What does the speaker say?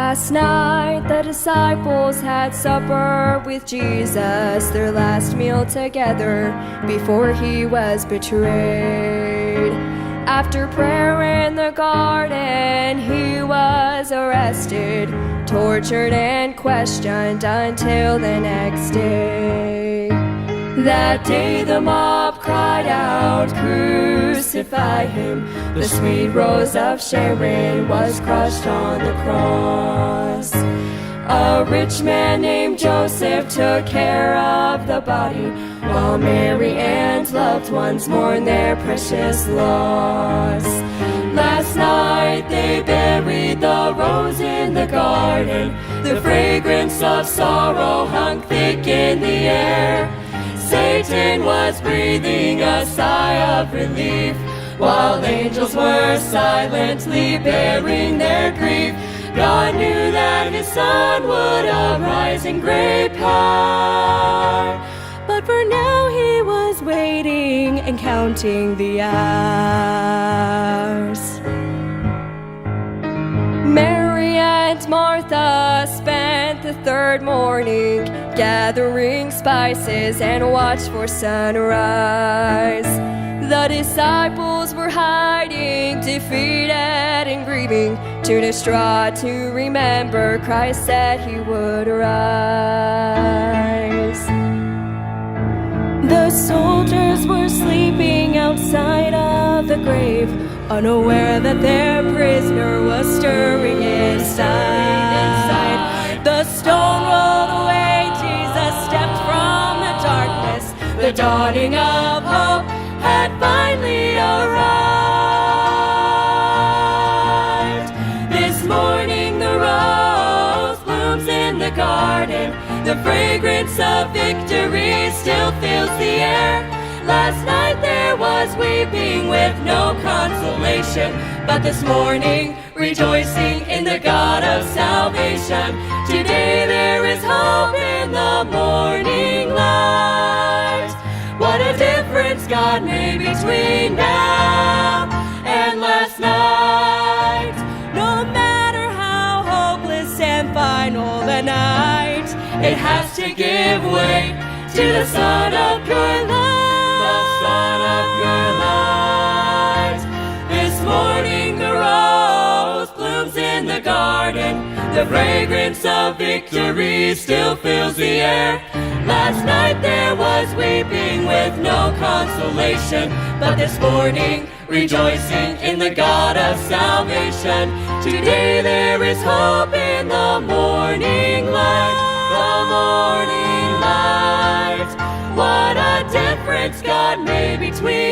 Last night the disciples had supper with Jesus, their last meal together before he was betrayed. After prayer in the garden, he was arrested, tortured and questioned until the next day. That day the mob cried out, "Crucify him!" The sweet rose of Sharon was crushed on the cross. A rich man named Joseph took care of the body, while Mary and loved ones mourned their precious loss. Last night they buried the rose in the garden. The fragrance of sorrow hung thick in the air. Satan was breathing a sigh of relief, while angels were silently bearing their grief. God knew that his son would arise in great power, but for now he was waiting and counting the hours. Mary and Martha spent the third morning gathering spices and watched for sunrise. The disciples were hiding, defeated and grieving, too distraught to remember Christ said he would arise. The soldiers were sleeping outside of the grave, unaware that their prisoner was stirring inside. The stone rolled away, Jesus stepped from the darkness. The dawning of hope had finally arrived. This morning the rose blooms in the garden. The fragrance of victory still fills the air. Last night there was weeping with no consolation, but this morning rejoicing in the God of salvation. Today there is hope in the morning light. What a difference God made between now and last night. No matter how hopeless and final the night, it has to give way to the Son of your light. The Son of your light. This morning the rose blooms in the garden. The fragrance of victory still fills the air. Last night there was weeping with no consolation, but this morning rejoicing in the God of salvation. Today there is hope in the morning light. The morning light. What a difference God made between